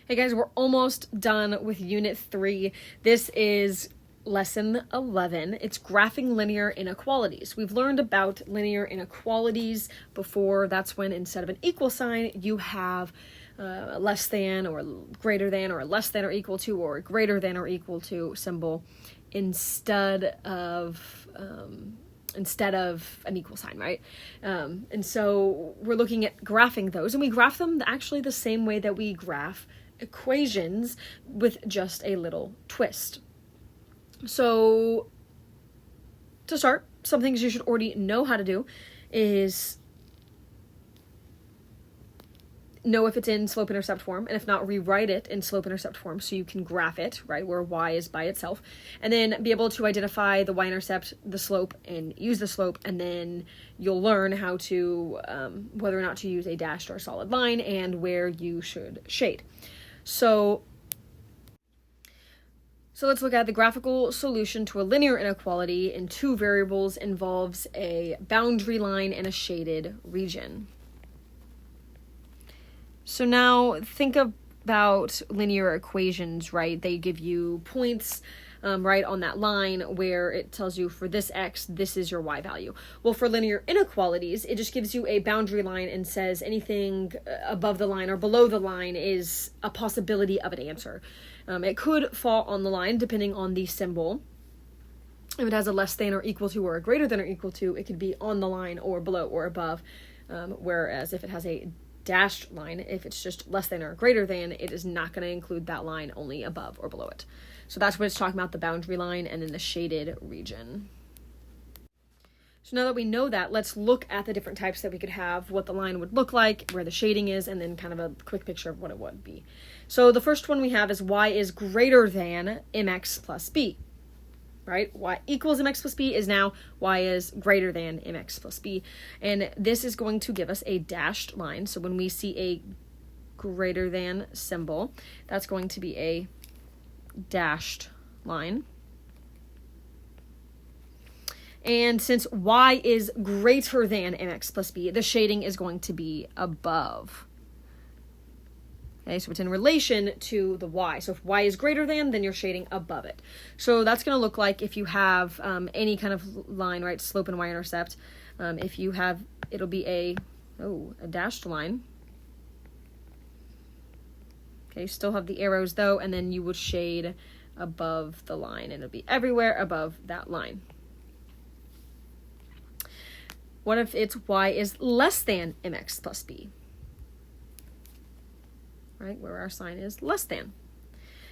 Hey guys, we're almost done with Unit 3. This is Lesson 11. It's graphing linear inequalities. We've learned about linear inequalities before. That's when instead of an equal sign, you have less than or greater than or less than or equal to or greater than or equal to symbol instead of an equal sign, right? And so we're looking at graphing those, and we graph them actually the same way that we graph equations with just a little twist. So to start, some things you should already know how to do is know if it's in slope-intercept form, and if not, rewrite it in slope-intercept form so you can graph it, right, where y is by itself, and then be able to identify the y-intercept, the slope, and use the slope, and then you'll learn how to, whether or not to use a dashed or solid line, and where you should shade. So let's look at the graphical solution to a linear inequality in two variables involves a boundary line and a shaded region. So now think about linear equations, right? They give you points, right, on that line where it tells you for this x, this is your y value. Well, for linear inequalities, it just gives you a boundary line and says anything above the line or below the line is a possibility of an answer. It could fall on the line depending on the symbol. If it has a less than or equal to or a greater than or equal to, it could be on the line or below or above. Whereas if it has a dashed line, if it's just less than or greater than, it is not going to include that line, only above or below it. So that's what it's talking about, the boundary line and then the shaded region. So now that we know that, let's look at the different types that we could have, what the line would look like, where the shading is, and then kind of a quick picture of what it would be. So the first one we have is y is greater than mx plus b. Right? Y equals mx plus b is now y is greater than mx plus b. And this is going to give us a dashed line. So when we see a greater than symbol, that's going to be a dashed line. And since y is greater than mx plus b, the shading is going to be above. Okay, so it's in relation to the y. So if y is greater than, then you're shading above it. So that's going to look like if you have any kind of line, right, slope and y-intercept. If you have, it'll be a dashed line. Okay, still have the arrows though, and then you would shade above the line, and it'll be everywhere above that line. What if it's y is less than mx plus b? Right, where our sign is less than.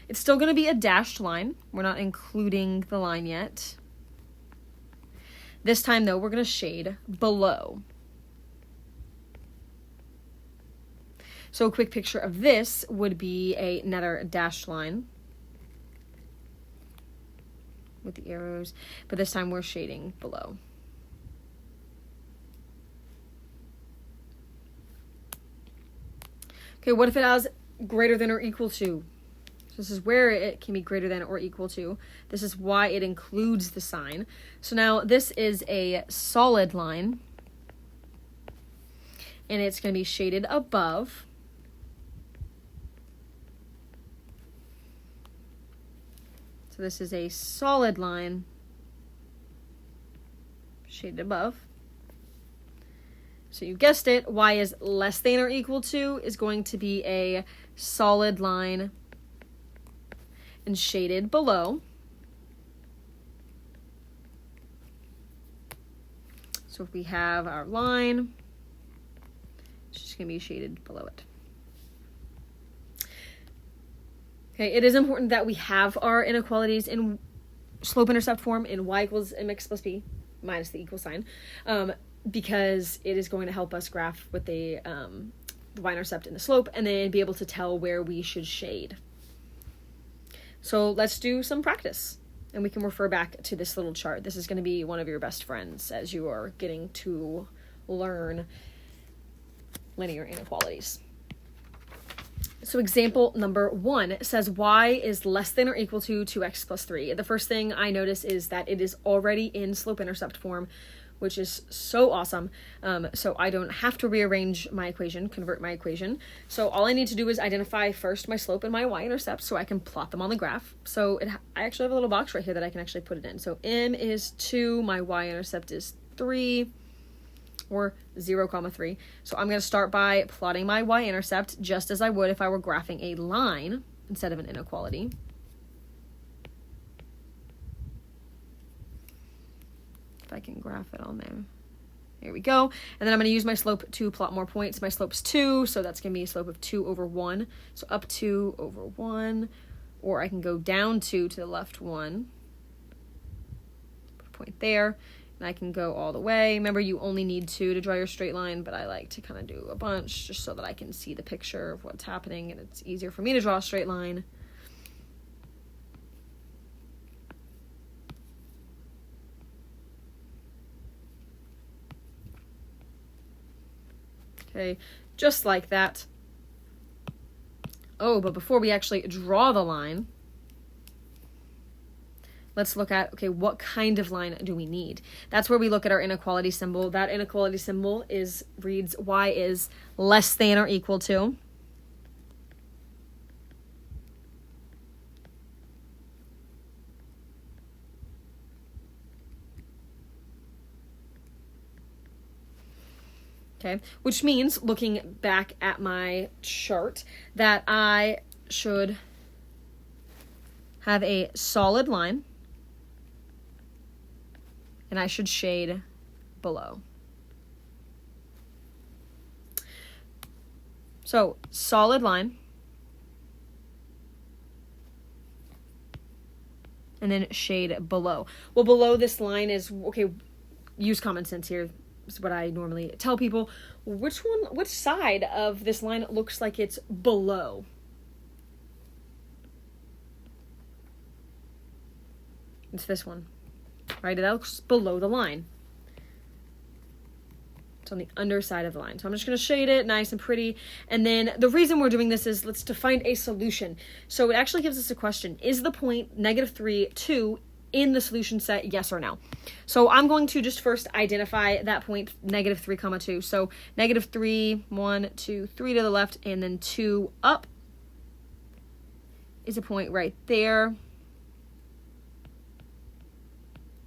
It's still going to be a dashed line. We're not including the line yet. This time, though, we're going to shade below. So a quick picture of this would be another dashed line with the arrows, but this time we're shading below. Okay, what if it has greater than or equal to? So this is where it can be greater than or equal to. This is why it includes the sign. So now this is a solid line, and it's going to be shaded above. So this is a solid line shaded above. So you guessed it, y is less than or equal to is going to be a solid line and shaded below. So if we have our line, it's just going to be shaded below it. Okay, it is important that we have our inequalities in slope-intercept form in y equals mx plus b minus the equal sign. Because it is going to help us graph with the y-intercept and the slope, and then be able to tell where we should shade. So let's do some practice, and we can refer back to this little chart. This is going to be one of your best friends as you are getting to learn linear inequalities. So example number 1 says y is less than or equal to 2x plus 3. The first thing I notice is that it is already in slope-intercept form, which is so awesome. So I don't have to rearrange my equation, convert my equation. So all I need to do is identify first my slope and my y-intercept so I can plot them on the graph. So I actually have a little box right here that I can actually put it in. So m is 2, my y-intercept is 3, or 0, 3. So I'm going to start by plotting my y-intercept just as I would if I were graphing a line instead of an inequality. If I can graph it on there. There we go. And then I'm going to use my slope to plot more points. My slope's 2, so that's going to be a slope of 2 over 1. So up 2 over 1, or I can go down 2 to the left 1. Put a point there. And I can go all the way. Remember, you only need 2 to draw your straight line, but I like to kind of do a bunch just so that I can see the picture of what's happening, and it's easier for me to draw a straight line. Okay, just like that. Oh, but before we actually draw the line, let's look at, okay, what kind of line do we need? That's where we look at our inequality symbol. That inequality symbol reads y is less than or equal to. Okay, which means, looking back at my chart, that I should have a solid line and I should shade below. So, solid line, and then shade below. Well, below this line is, okay, use common sense here. This is what I normally tell people. Which side of this line looks like it's below? It's this one, right? That looks below the line. It's on the underside of the line. So I'm just going to shade it nice and pretty. And then the reason we're doing this is let's to find a solution. So it actually gives us a question. Is the point -3, 2 in the solution set, yes or no? So I'm going to just first identify that point, -3, 2. So -3, 1, 2, 3 to the left, and then 2 up is a point right there.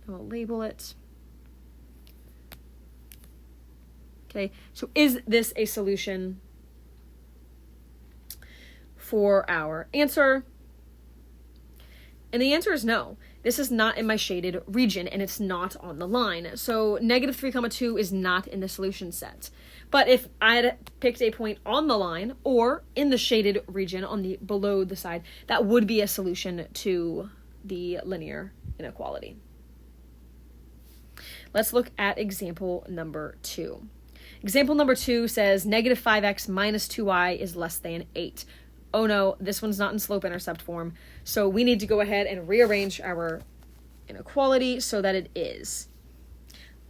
I'll label it. Okay, so is this a solution for our answer? And the answer is no. This is not in my shaded region, and it's not on the line. So -3, 2 is not in the solution set. But if I had picked a point on the line or in the shaded region on the below the side, that would be a solution to the linear inequality. Let's look at example number 2. Example number 2 says -5x minus 2y is less than 8. Oh no, this one's not in slope-intercept form. So we need to go ahead and rearrange our inequality so that it is.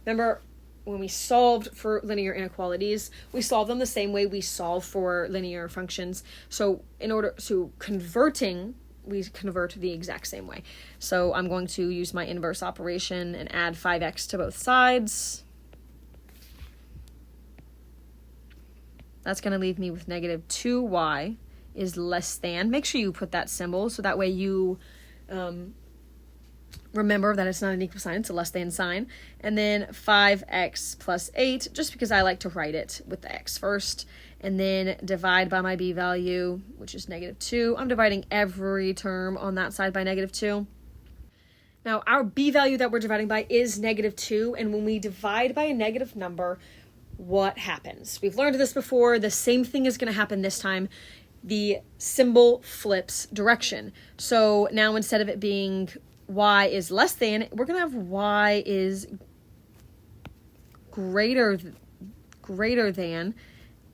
Remember, when we solved for linear inequalities, we solve them the same way we solve for linear functions. So in order to converting, we convert the exact same way. So I'm going to use my inverse operation and add 5x to both sides. That's going to leave me with -2y is less than. Make sure you put that symbol so that way you remember that it's not an equal sign, it's a less than sign. And then 5x plus 8, just because I like to write it with the x first. And then divide by my b value, which is -2. I'm dividing every term on that side by -2. Now, our b value that we're dividing by is -2, and when we divide by a negative number, what happens? We've learned this before. The same thing is going to happen this time. The symbol flips direction. So now instead of it being y is less than, we're going to have y is greater than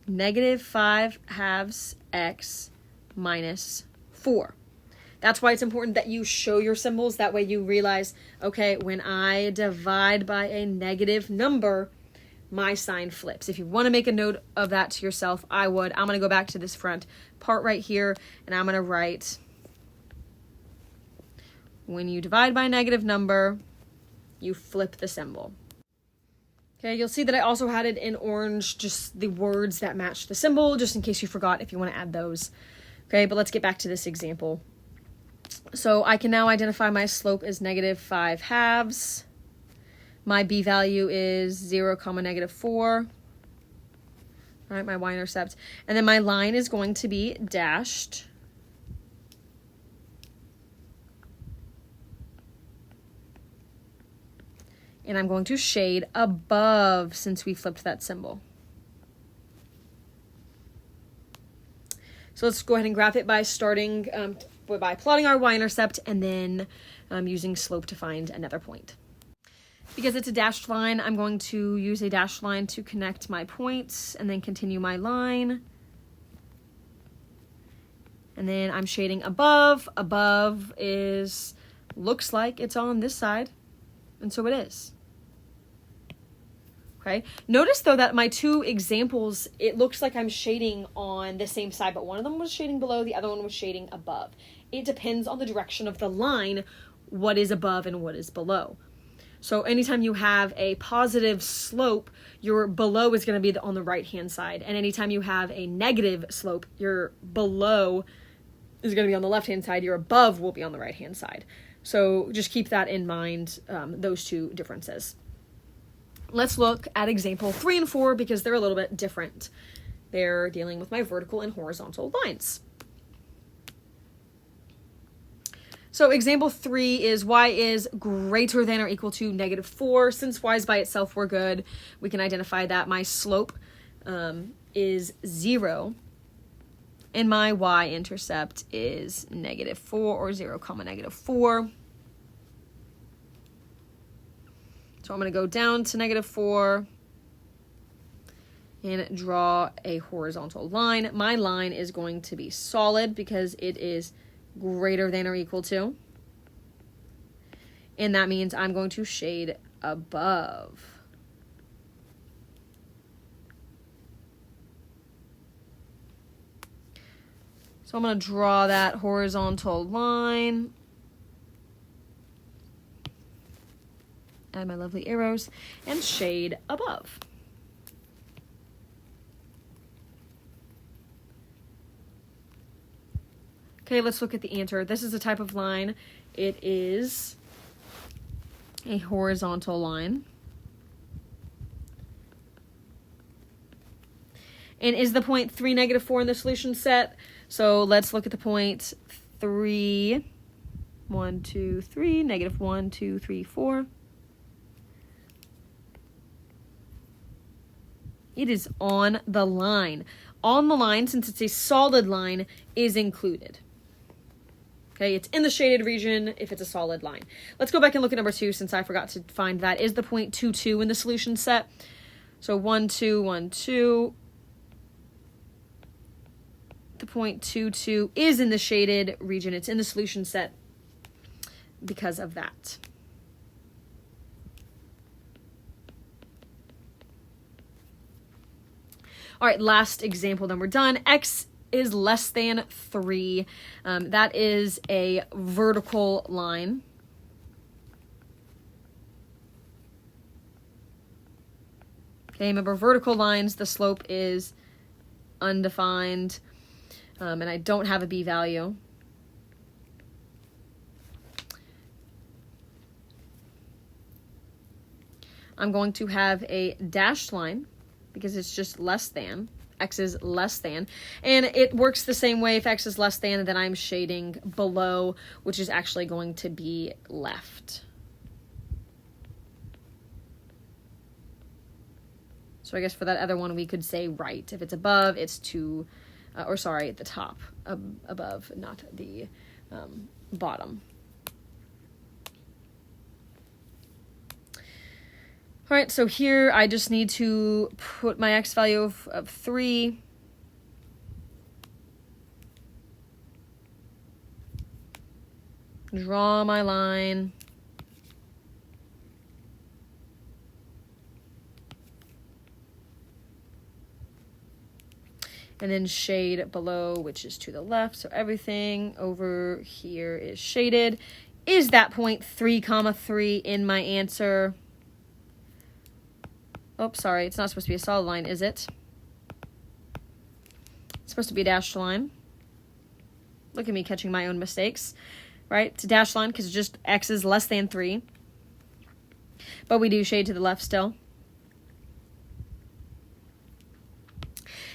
-5/2 x minus 4. That's why it's important that you show your symbols. That way you realize, okay, when I divide by a negative number, my sign flips. If you want to make a note of that to yourself, I would. I'm going to go back to this front part right here, and I'm going to write, when you divide by a negative number, you flip the symbol. Okay, you'll see that I also had it in orange, just the words that match the symbol, just in case you forgot if you want to add those. Okay, but let's get back to this example. So I can now identify my slope as -5/2. My b value is 0, -4. All right, my y-intercept. And then my line is going to be dashed. And I'm going to shade above since we flipped that symbol. So let's go ahead and graph it by starting by plotting our y-intercept and then using slope to find another point. Because it's a dashed line, I'm going to use a dashed line to connect my points and then continue my line. And then I'm shading above. Above looks like it's on this side, and so it is. Okay. Notice though that my two examples, it looks like I'm shading on the same side, but one of them was shading below, the other one was shading above. It depends on the direction of the line, what is above and what is below. So anytime you have a positive slope, your below is going to be on the right-hand side. And anytime you have a negative slope, your below is going to be on the left-hand side. Your above will be on the right-hand side. So just keep that in mind, those two differences. Let's look at example 3 and 4 because they're a little bit different. They're dealing with my vertical and horizontal lines. So example 3 is y is greater than or equal to -4. Since y is by itself, we're good. We can identify that my slope is 0 and my y-intercept is -4 or 0, -4. So I'm going to go down to -4 and draw a horizontal line. My line is going to be solid because it is greater than or equal to. And that means I'm going to shade above. So I'm going to draw that horizontal line. Add my lovely arrows and shade above. Okay, let's look at the answer. This is a type of line. It is a horizontal line. And is the point 3, -4 in the solution set? So let's look at the point 3, 1, 2, 3, -1, 2, 3, 4. It is on the line. On the line, since it's a solid line, is included. Okay, it's in the shaded region if it's a solid line. Let's go back and look at number 2 since I forgot to find that. Is the point 2, 2 in the solution set? So 1, 2, 1, 2. The point 2, 2 is in the shaded region. It's in the solution set because of that. All right, last example, then we're done. X is less than 3. That is a vertical line. Okay, remember vertical lines, the slope is undefined, and I don't have a b value. I'm going to have a dashed line because it's just less than. X is less than. And it works the same way. If X is less than, then I'm shading below, which is actually going to be left. So I guess for that other one, we could say right. If it's above, it's to, the top, above, not the bottom. All right, so here I just need to put my X value of 3. Draw my line. And then shade below, which is to the left. So everything over here is shaded. Is that point 3, 3 in my answer? Oh, sorry, it's not supposed to be a solid line, is it? It's supposed to be a dashed line. Look at me catching my own mistakes, right? It's a dashed line because it's just x is less than 3. But we do shade to the left still.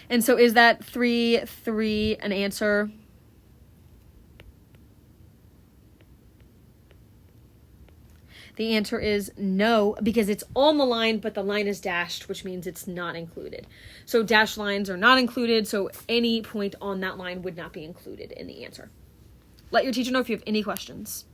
And so is that 3, 3 an answer? The answer is no, because it's on the line, but the line is dashed, which means it's not included. So dashed lines are not included, so any point on that line would not be included in the answer. Let your teacher know if you have any questions.